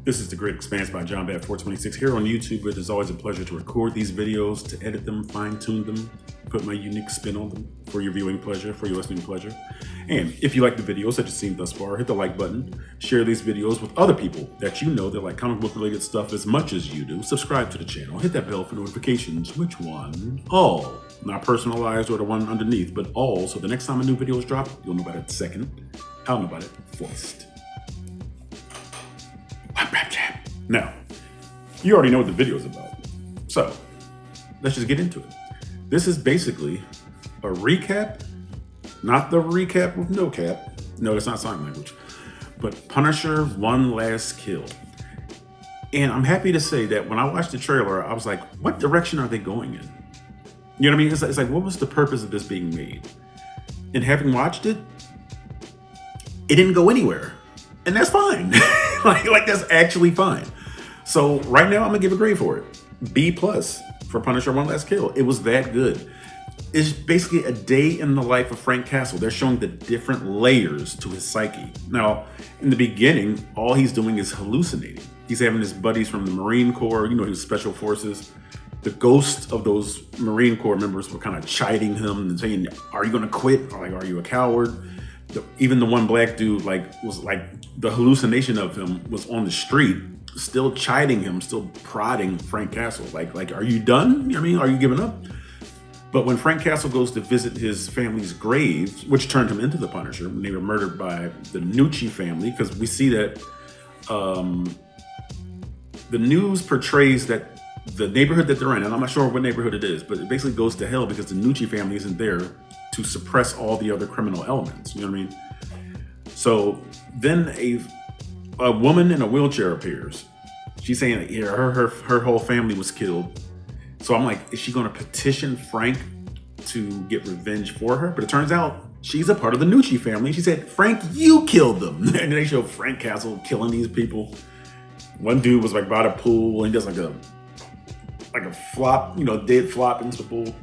This is The Great Expanse by John Bat 426 here on YouTube. It is always a pleasure to record these videos, to edit them, fine-tune them, put my unique spin on them for your viewing pleasure, for your listening pleasure. And if you like the videos that you've seen thus far, hit the like button, share these videos with other people that you know that like comic book related stuff as much as you do. Subscribe to the channel, hit that bell for notifications. Which one? All. Not personalized or the one underneath, but all. So the next time a new video is dropped, you'll know about it second. I'll know about it first. Now, you already know what the video is about. So, let's just get into it. This is basically a recap, not the recap with no cap. No, that's not sign language. But Punisher One Last Kill. And I'm happy to say that when I watched the trailer, I was like, what direction are they going in? You know what I mean? It's like, what was the purpose of this being made? And having watched it, it didn't go anywhere. And that's fine. like that's actually fine. So right now I'm gonna give a grade for it. B+ for Punisher One Last Kill. It was that good. It's basically a day in the life of Frank Castle. They're showing the different layers to his psyche. Now, in the beginning, all he's doing is hallucinating. He's having his buddies from the Marine Corps, his special forces. The ghosts of those Marine Corps members were kind of chiding him and saying, are you gonna quit? Or are you a coward? Even the one black dude was the hallucination of him was on the street, still chiding him, still prodding Frank Castle. Like, are you done? I mean, are you giving up? But when Frank Castle goes to visit his family's graves, which turned him into the Punisher, when they were murdered by the Nucci family, because we see that the news portrays that the neighborhood that they're in, and I'm not sure what neighborhood it is, but it basically goes to hell because the Nucci family isn't there to suppress all the other criminal elements. You know what I mean? So then a woman in a wheelchair appears. She's saying that her whole family was killed. So I'm like, is she going to petition Frank to get revenge for her? But it turns out she's a part of the Nucci family. She said, Frank, you killed them. And then they show Frank Castle killing these people. One dude was like by the pool and he does like a flop, dead flop into the pool.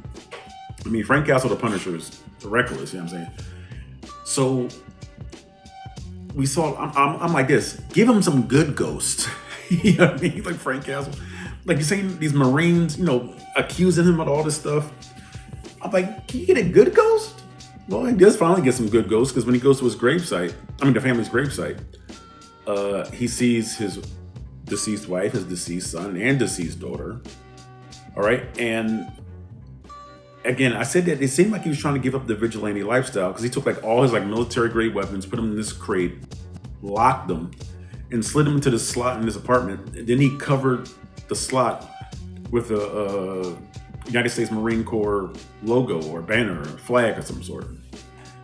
I mean, Frank Castle, the Punisher, is reckless, you know what I'm saying? So we saw, I'm like this, give him some good ghosts. You know what I mean? Like Frank Castle. Like you're saying these Marines, accusing him of all this stuff. I'm like, can you get a good ghost? Well, he does finally get some good ghosts because when he goes to his gravesite, the family's gravesite, he sees his deceased wife, his deceased son, and deceased daughter. All right, and again, I said that it seemed like he was trying to give up the vigilante lifestyle because he took like all his military grade weapons, put them in this crate, locked them, and slid them into the slot in his apartment. And then he covered the slot with a United States Marine Corps logo or banner or flag of some sort.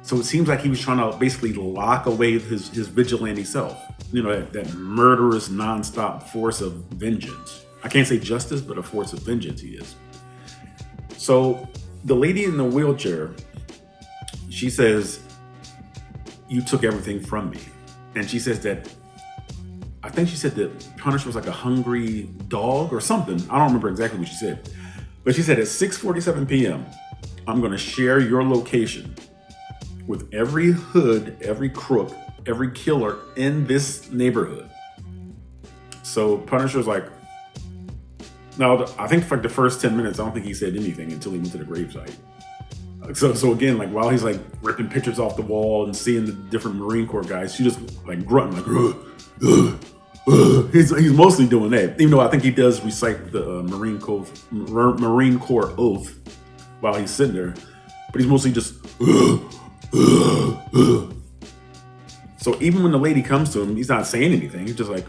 So it seems like he was trying to basically lock away his vigilante self. That murderous, nonstop force of vengeance. I can't say justice, but a force of vengeance he is. So the lady in the wheelchair, she says, you took everything from me. And she says that, I think she said that Punisher was like a hungry dog or something. I don't remember exactly what she said. But she said at 6:47 p.m., I'm going to share your location with every hood, every crook, every killer in this neighborhood. So Punisher's like, now, I think for the first 10 minutes, I don't think he said anything until he went to the gravesite. So again, while he's ripping pictures off the wall and seeing the different Marine Corps guys, she just grunting He's mostly doing that, even though I think he does recite the Marine Corps oath while he's sitting there, but he's mostly just. So even when the lady comes to him, he's not saying anything. He's just like.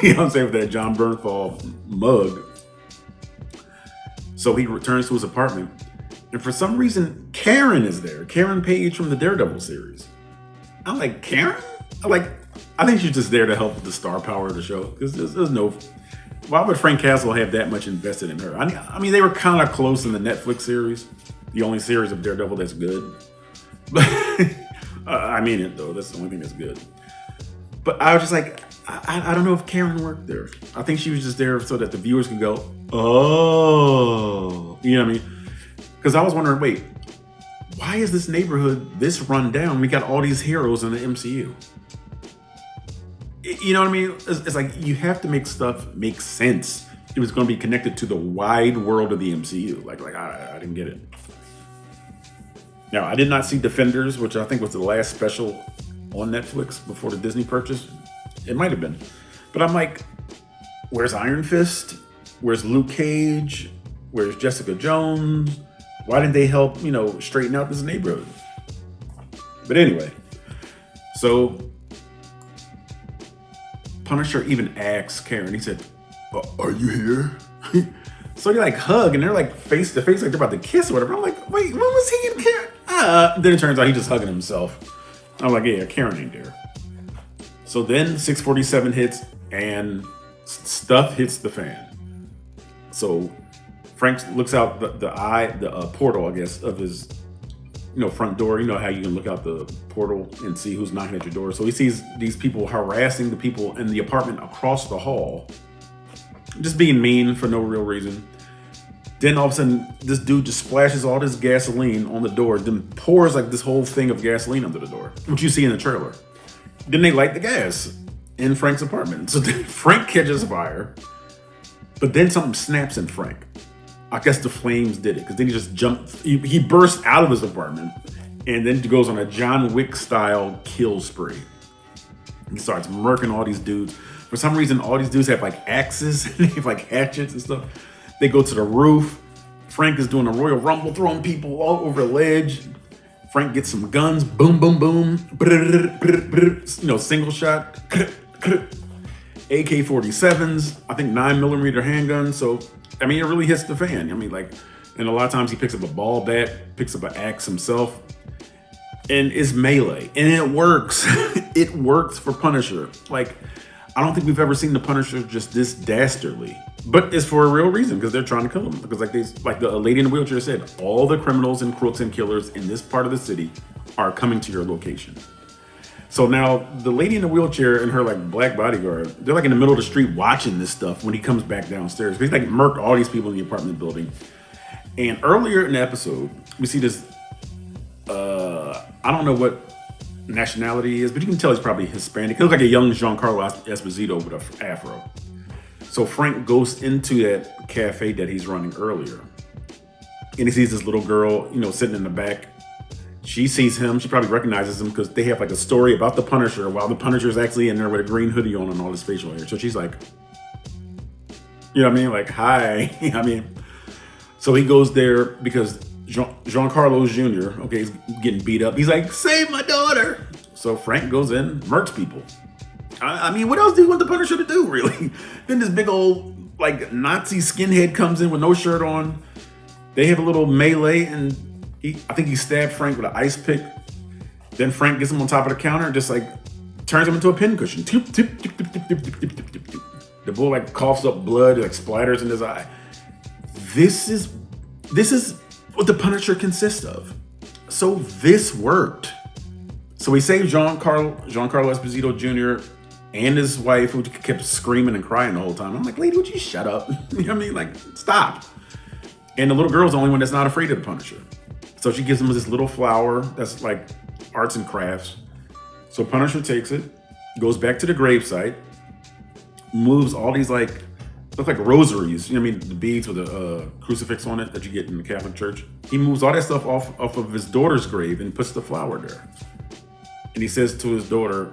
You know what I'm saying, with that John Bernthal mug. So he returns to his apartment, and for some reason, Karen is there. Karen Page from the Daredevil series. I'm like, Karen? I think she's just there to help with the star power of the show. Because there's no, why would Frank Castle have that much invested in her? I mean, they were kind of close in the Netflix series, the only series of Daredevil that's good. But I mean it though. That's the only thing that's good. But I was just like, I don't know if Karen worked there. I think she was just there so that the viewers could go, oh, you know what I mean? Because I was wondering, wait, why is this neighborhood this run down? We got all these heroes in the MCU. You know what I mean? It's like you have to make stuff make sense. It was going to be connected to the wide world of the MCU. Like I didn't get it. Now, I did not see Defenders, which I think was the last special on Netflix before the Disney purchase. It might have been. But I'm like, where's Iron Fist? Where's Luke Cage? Where's Jessica Jones? Why didn't they help, straighten out this neighborhood? But anyway, so Punisher even asks Karen, he said, are you here? So they like hug and they're like face to face, like they're about to kiss or whatever. I'm like, wait, when was he in Karen? Then it turns out he's just hugging himself. I'm like, yeah, Karen ain't there. So then 647 hits and stuff hits the fan. So Frank looks out the portal, I guess, of his front door. You know how you can look out the portal and see who's knocking at your door. So he sees these people harassing the people in the apartment across the hall, just being mean for no real reason. Then all of a sudden, this dude just splashes all this gasoline on the door, then pours like this whole thing of gasoline under the door, which you see in the trailer. Then they light the gas in Frank's apartment. So then Frank catches fire, but then something snaps in Frank. I guess the flames did it, because then he just jumped. He burst out of his apartment and then goes on a John Wick style kill spree. He starts murking all these dudes. For some reason, all these dudes have like axes and they have like hatchets and stuff. They go to the roof. Frank is doing a Royal Rumble, throwing people all over the ledge. Frank gets some guns. Boom, boom, boom. Single shot. AK-47s. I think 9mm handguns. So, I mean, it really hits the fan. I mean, and a lot of times he picks up a ball bat, picks up an axe himself. And it's melee. And it works. It works for Punisher. I don't think we've ever seen the Punisher just this dastardly, but it's for a real reason, because they're trying to kill him. Because like the lady in the wheelchair said, all the criminals and crooks and killers in this part of the city are coming to your location. So now the lady in the wheelchair and her black bodyguard, they're in the middle of the street watching this stuff when he comes back downstairs. He's murked all these people in the apartment building. And earlier in the episode, we see this, I don't know what nationality he is, but you can tell he's probably Hispanic. He looks like a young Giancarlo Esposito with an afro. So Frank goes into that cafe that he's running earlier, and he sees this little girl, sitting in the back. She sees him. She probably recognizes him because they have a story about the Punisher while the Punisher's actually in there with a green hoodie on and all his facial hair. So she's like, you know what I mean? Hi. So he goes there because Giancarlo Jr., okay, he's getting beat up. He's like, save my daughter. So Frank goes in, murks people. I mean, what else do you want the Punisher to do, really? Then this big old, Nazi skinhead comes in with no shirt on. They have a little melee, and I think he stabbed Frank with an ice pick. Then Frank gets him on top of the counter and just, turns him into a pincushion. The bull, coughs up blood, splatters in his eye. This is what the Punisher consists of. So this worked. So he saved Giancarlo Esposito Jr. and his wife, who kept screaming and crying the whole time. I'm like, lady, would you shut up? You know what I mean? Stop. And the little girl's the only one that's not afraid of the Punisher. So she gives him this little flower that's arts and crafts. So Punisher takes it, goes back to the gravesite, moves all these look like rosaries, the beads with a crucifix on it that you get in the Catholic Church. He moves all that stuff off of his daughter's grave and puts the flower there. And he says to his daughter,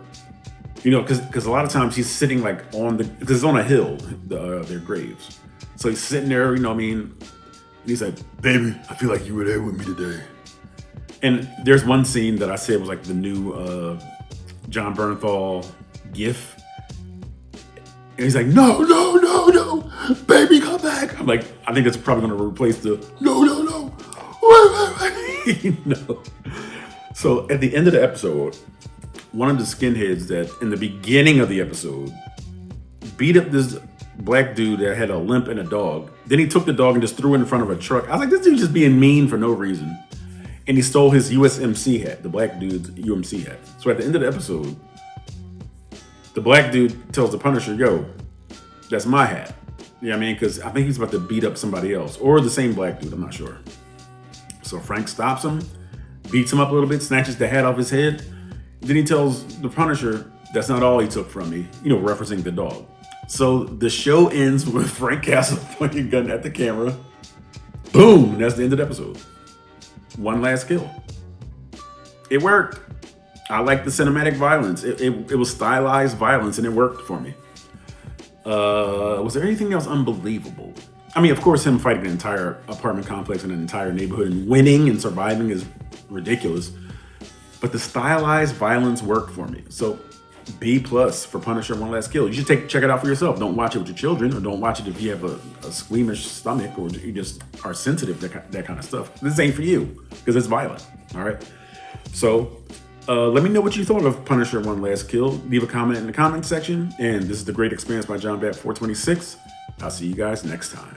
because a lot of times he's sitting because it's on a hill, their graves. So he's sitting there, and he's like, baby, I feel like you were there with me today. And there's one scene that I said was the new John Bernthal gif. And he's like, no, baby, come back. I'm like, I think that's probably going to replace the no. Wait. No. So at the end of the episode, one of the skinheads that in the beginning of the episode beat up this black dude that had a limp and a dog. Then he took the dog and just threw it in front of a truck. I was like, this dude's just being mean for no reason. And he stole his USMC hat, the black dude's UMC hat. So at the end of the episode, the black dude tells the Punisher, yo, that's my hat. You know what I mean? Because I think he's about to beat up somebody else. Or the same black dude, I'm not sure. So Frank stops him, beats him up a little bit, snatches the hat off his head. Then he tells the Punisher, That's not all he took from me, referencing the dog. So the show ends with Frank Castle pointing a gun at the camera. Boom! That's the end of the episode. One last kill. It worked. I like the cinematic violence. It was stylized violence, and it worked for me. Was there anything else unbelievable? I mean, of course, him fighting an entire apartment complex and an entire neighborhood and winning and surviving is ridiculous. But the stylized violence worked for me. So B+ for Punisher One Last Kill. You should check it out for yourself. Don't watch it with your children, or don't watch it if you have a squeamish stomach, or you just are sensitive to that kind of stuff. This ain't for you because it's violent. All right. So let me know what you thought of Punisher One Last Kill. Leave a comment in the comment section. And this is The Great Expanse by John Bat 426. I'll see you guys next time.